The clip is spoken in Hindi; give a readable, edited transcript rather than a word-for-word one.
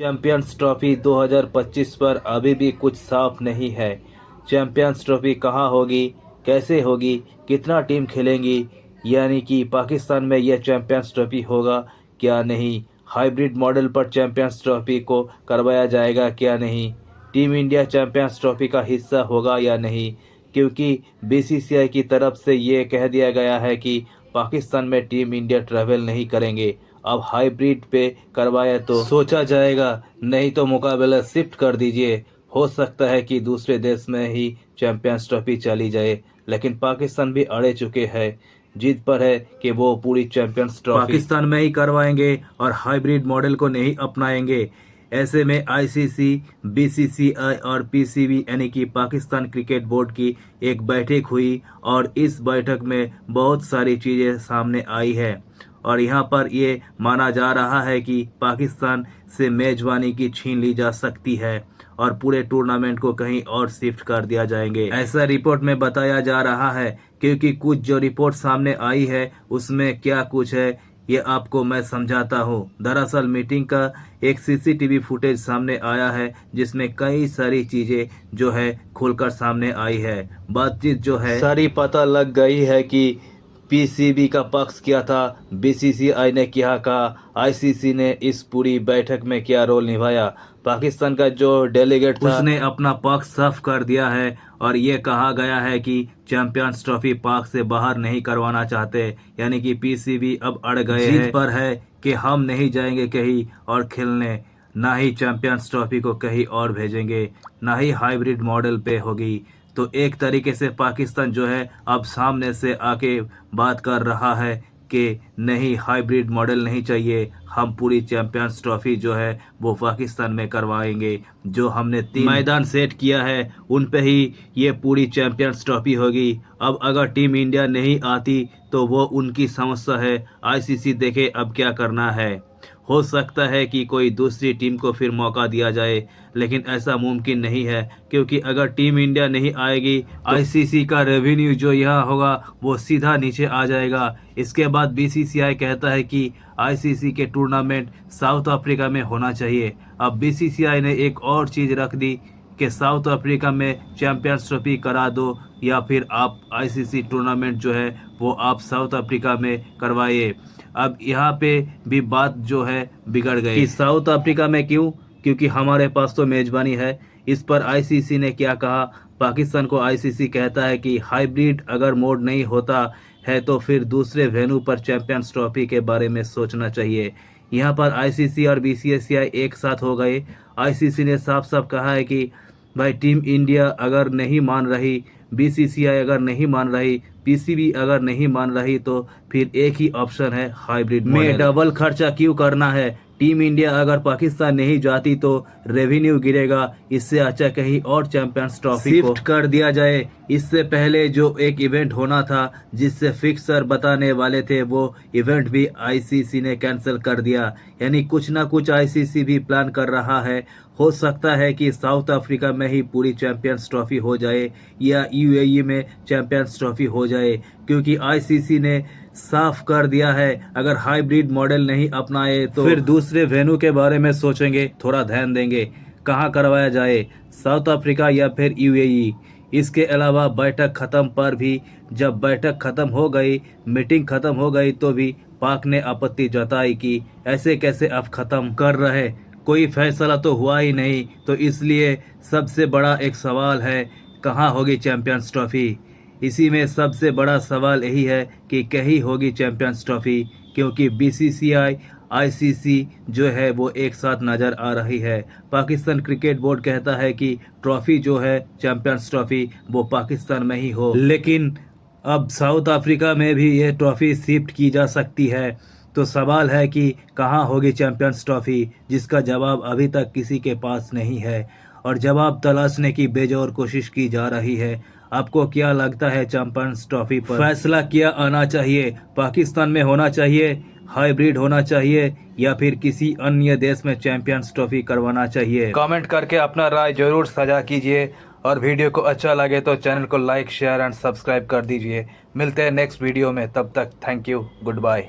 चैंपियंस ट्रॉफी 2025 पर अभी भी कुछ साफ नहीं है। चैंपियंस ट्रॉफी कहाँ होगी, कैसे होगी, कितना टीम खेलेंगी, यानी कि पाकिस्तान में यह चैंपियंस ट्रॉफी होगा क्या नहीं, हाइब्रिड मॉडल पर चैंपियंस ट्रॉफी को करवाया जाएगा क्या नहीं, टीम इंडिया चैंपियंस ट्रॉफी का हिस्सा होगा या नहीं, क्योंकि बीसीसीआई की तरफ से ये कह दिया गया है कि पाकिस्तान में टीम इंडिया ट्रैवल नहीं करेंगे। अब हाइब्रिड पे करवाए तो सोचा जाएगा, नहीं तो मुकाबला शिफ्ट कर दीजिए। हो सकता है कि दूसरे देश में ही चैंपियंस ट्रॉफी चली जाए, लेकिन पाकिस्तान भी अड़े चुके हैं, जिद पर है कि वो पूरी चैंपियंस ट्रॉफी पाकिस्तान में ही करवाएंगे और हाइब्रिड मॉडल को नहीं अपनाएंगे। ऐसे में आईसीसी, बीसीसीआई और पीसीबी यानी कि पाकिस्तान क्रिकेट बोर्ड की एक बैठक हुई और इस बैठक में बहुत सारी चीज़ें सामने आई है और यहाँ पर ये माना जा रहा है कि पाकिस्तान से मेजबानी की छीन ली जा सकती है और पूरे टूर्नामेंट को कहीं और शिफ्ट कर दिया जाएंगे, ऐसा रिपोर्ट में बताया जा रहा है। क्योंकि कुछ जो रिपोर्ट सामने आई है उसमें क्या कुछ है ये आपको मैं समझाता हूँ। दरअसल मीटिंग का एक सीसीटीवी फुटेज सामने आया है जिसमें कई सारी चीजें जो है खुलकर सामने आई है। बातचीत जो है सारी पता लग गई है कि पीसीबी का पक्ष क्या था, बीसीसीआई ने क्या कहा, आईसीसी ने इस पूरी बैठक में क्या रोल निभाया। पाकिस्तान का जो डेलीगेट था उसने अपना पक्ष साफ कर दिया है और ये कहा गया है कि चैंपियंस ट्रॉफी पाक से बाहर नहीं करवाना चाहते, यानी कि पीसीबी अब अड़ गए हैं, जिद पर है कि हम नहीं जाएंगे कहीं और खेलने, ना ही चैंपियंस ट्रॉफी को कहीं और भेजेंगे, ना ही हाइब्रिड मॉडल पे होगी। तो एक तरीके से पाकिस्तान जो है अब सामने से आके बात कर रहा है कि नहीं, हाइब्रिड मॉडल नहीं चाहिए, हम पूरी चैंपियंस ट्रॉफी जो है वो पाकिस्तान में करवाएंगे। जो हमने 3 मैदान सेट किया है उन पे ही ये पूरी चैंपियंस ट्रॉफी होगी। अब अगर टीम इंडिया नहीं आती तो वो उनकी समस्या है, आईसीसी देखे अब क्या करना है। हो सकता है कि कोई दूसरी टीम को फिर मौका दिया जाए, लेकिन ऐसा मुमकिन नहीं है, क्योंकि अगर टीम इंडिया नहीं आएगी तो आईसीसी का रेवेन्यू जो यहाँ होगा वो सीधा नीचे आ जाएगा। इसके बाद बीसीसीआई कहता है कि आईसीसी के टूर्नामेंट साउथ अफ्रीका में होना चाहिए। अब बीसीसीआई ने एक और चीज़ रख दी कि साउथ अफ्रीका में चैंपियंस ट्रॉफी करा दो या फिर आप आईसीसी टूर्नामेंट जो है वो आप साउथ अफ्रीका में करवाइए। अब यहाँ पे भी बात जो है बिगड़ गई कि साउथ अफ्रीका में क्यों, क्योंकि हमारे पास तो मेजबानी है। इस पर आईसीसी ने क्या कहा, पाकिस्तान को आईसीसी कहता है कि हाइब्रिड अगर मोड नहीं होता है तो फिर दूसरे वेन्यू पर चैंपियंस ट्रॉफी के बारे में सोचना चाहिए। यहाँ पर आईसीसी और बीसीसीआई एक साथ हो गए। आईसीसी ने साफ साफ कहा है कि भाई टीम इंडिया अगर नहीं मान रही, बीसीसीआई अगर नहीं मान रही, पीसीबी अगर नहीं मान रही तो फिर एक ही ऑप्शन है, हाइब्रिड में डबल खर्चा क्यों करना है। टीम इंडिया अगर पाकिस्तान नहीं जाती तो रेवेन्यू गिरेगा, इससे अच्छा कहीं और चैंपियंस ट्रॉफी शिफ्ट कर दिया जाए। इससे पहले जो एक इवेंट होना था जिससे फिक्सर बताने वाले थे वो इवेंट भी आईसीसी ने कैंसिल कर दिया। यानी कुछ ना कुछ आईसीसी भी प्लान कर रहा है। हो सकता है कि साउथ अफ्रीका में ही पूरी चैंपियंस ट्रॉफी हो जाए या यूएई में चैंपियंस ट्रॉफी हो जाए, क्योंकि आईसीसी ने साफ कर दिया है अगर हाइब्रिड मॉडल नहीं अपनाए तो फिर दूसरे वेन्यू के बारे में सोचेंगे, थोड़ा ध्यान देंगे कहाँ करवाया जाए, साउथ अफ्रीका या फिर यूएई। इसके अलावा बैठक खत्म पर भी, जब बैठक खत्म हो गई, मीटिंग खत्म हो गई तो भी पाक ने आपत्ति जताई कि ऐसे कैसे आप खत्म कर रहे, कोई फैसला तो हुआ ही नहीं। तो इसलिए सबसे बड़ा एक सवाल है, कहाँ होगी चैंपियंस ट्रॉफी। इसी में सबसे बड़ा सवाल यही है कि कहीं होगी चैंपियंस ट्रॉफी, क्योंकि बीसीसीआई, आईसीसी जो है वो एक साथ नज़र आ रही है। पाकिस्तान क्रिकेट बोर्ड कहता है कि ट्रॉफी जो है चैंपियंस ट्रॉफी वो पाकिस्तान में ही हो, लेकिन अब साउथ अफ्रीका में भी ये ट्रॉफी शिफ्ट की जा सकती है। तो सवाल है कि कहाँ होगी चैंपियंस ट्रॉफी, जिसका जवाब अभी तक किसी के पास नहीं है और जवाब तलाशने की बेजोर कोशिश की जा रही है। आपको क्या लगता है, चैंपियंस ट्रॉफी पर फैसला क्या आना चाहिए, पाकिस्तान में होना चाहिए, हाइब्रिड होना चाहिए या फिर किसी अन्य देश में चैंपियंस ट्रॉफी करवाना चाहिए? कमेंट करके अपना राय जरूर साझा कीजिए और वीडियो को अच्छा लगे तो चैनल को लाइक, शेयर एंड सब्सक्राइब कर दीजिए। मिलते हैं नेक्स्ट वीडियो में, तब तक थैंक यू, गुड बाय।